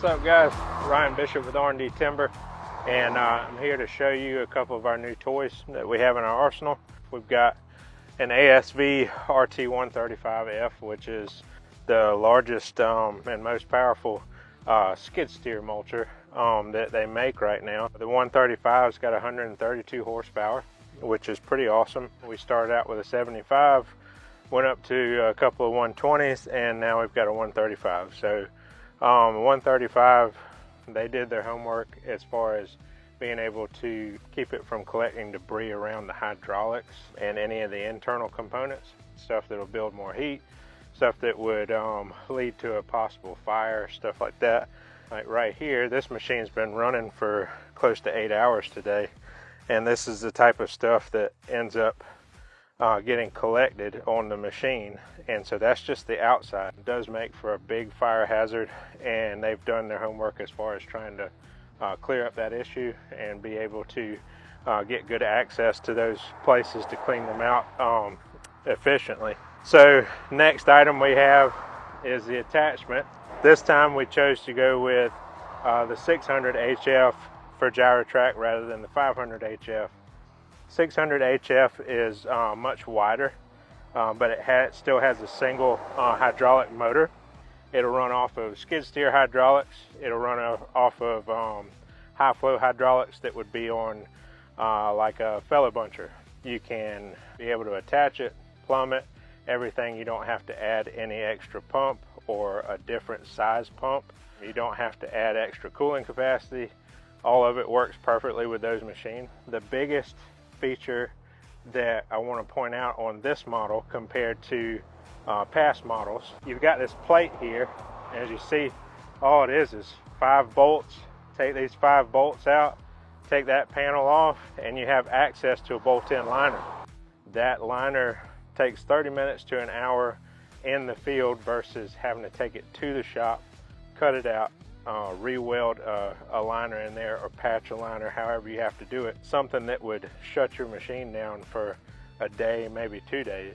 What's up, guys? Ryan Bishop with R&D Timber, and I'm here to show you a couple of our new toys that we have in our arsenal. We've got an ASV RT135F, which is the largest and most powerful skid steer mulcher that they make right now. The 135's got 132 horsepower, which is pretty awesome. We started out with a 75, went up to a couple of 120s, and now we've got a 135. So 135, they did their homework as far as being able to keep it from collecting debris around the hydraulics and any of the internal components, stuff that'll build more heat, stuff that would lead to a possible fire, stuff like that. Like right here, this machine's been running for close to 8 hours today, and this is the type of stuff that ends up getting collected on the machine. And so that's just the outside. It does make for a big fire hazard, and they've done their homework as far as trying to clear up that issue and be able to get good access to those places to clean them out efficiently. So next item we have is the attachment. This time we chose to go with the 600 HF for Gyro-Trac rather than the 500 HF. 600 HF is much wider, but it still has a single hydraulic motor. It'll run off of skid steer hydraulics. It'll run off of high flow hydraulics that would be on like a fellow buncher. You can be able to attach it, plumb it, everything. You don't have to add any extra pump or a different size pump. You don't have to add extra cooling capacity. All of it works perfectly with those machines. The biggest feature that I want to point out on this model compared to past models, you've got this plate here. As you see, all it is 5 bolts. Take these 5 bolts out, take that panel off, and you have access to a bolt-in liner. That liner takes 30 minutes to an hour in the field versus having to take it to the shop, cut it out, re-weld a liner in there or patch a liner, however you have to do it. Something that would shut your machine down for a day, maybe 2 days.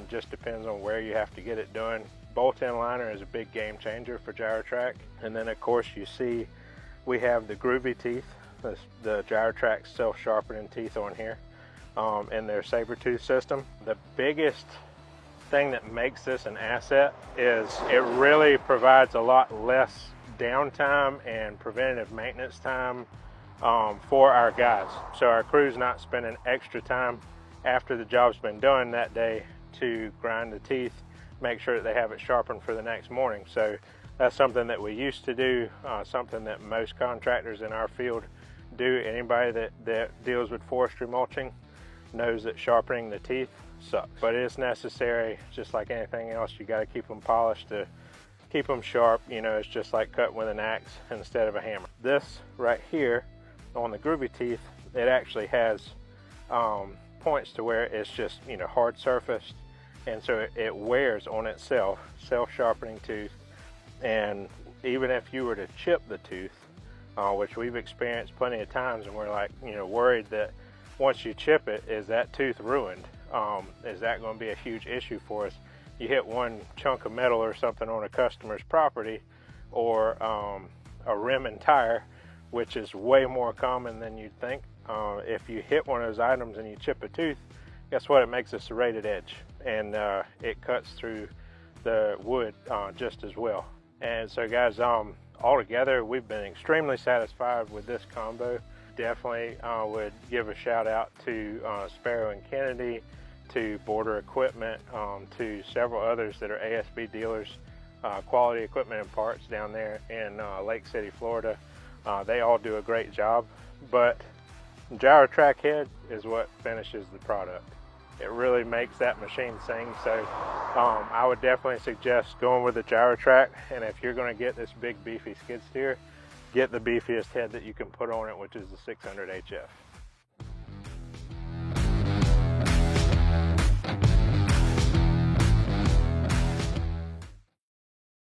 Just depends on where you have to get it done. Bolt-in liner is a big game changer for Gyro-Trac. And then of course you see we have the groovy teeth, the Gyro-Trac self-sharpening teeth on here in their saber tooth system. The biggest thing that makes this an asset is it really provides a lot less downtime and preventative maintenance time for our guys. So our crew's not spending extra time after the job's been done that day to grind the teeth, make sure that they have it sharpened for the next morning. So that's something that we used to do, something that most contractors in our field do. Anybody that deals with forestry mulching knows that sharpening the teeth sucks, but it's necessary. Just like anything else, you got to keep them polished to keep them sharp. You know, it's just like cutting with an axe instead of a hammer. This right here on the groovy teeth, it actually has points to where it's just, you know, hard surfaced, and so it wears on itself, self-sharpening tooth. And even if you were to chip the tooth, which we've experienced plenty of times, and we're like, you know, worried that once you chip it, is that tooth ruined? Is that going to be a huge issue for us? You hit one chunk of metal or something on a customer's property, or a rim and tire, which is way more common than you'd think. If you hit one of those items and you chip a tooth, guess what? It makes a serrated edge, and it cuts through the wood just as well. And so guys, altogether, we've been extremely satisfied with this combo. Definitely would give a shout out to Sparrow and Kennedy, to Border Equipment, to several others that are ASB dealers, Quality Equipment and Parts down there in Lake City, Florida. They all do a great job, but Gyro-Trac head is what finishes the product. It really makes that machine sing. So I would definitely suggest going with the Gyro-Trac, and if you're going to get this big beefy skid steer, get the beefiest head that you can put on it, which is the 600 HF.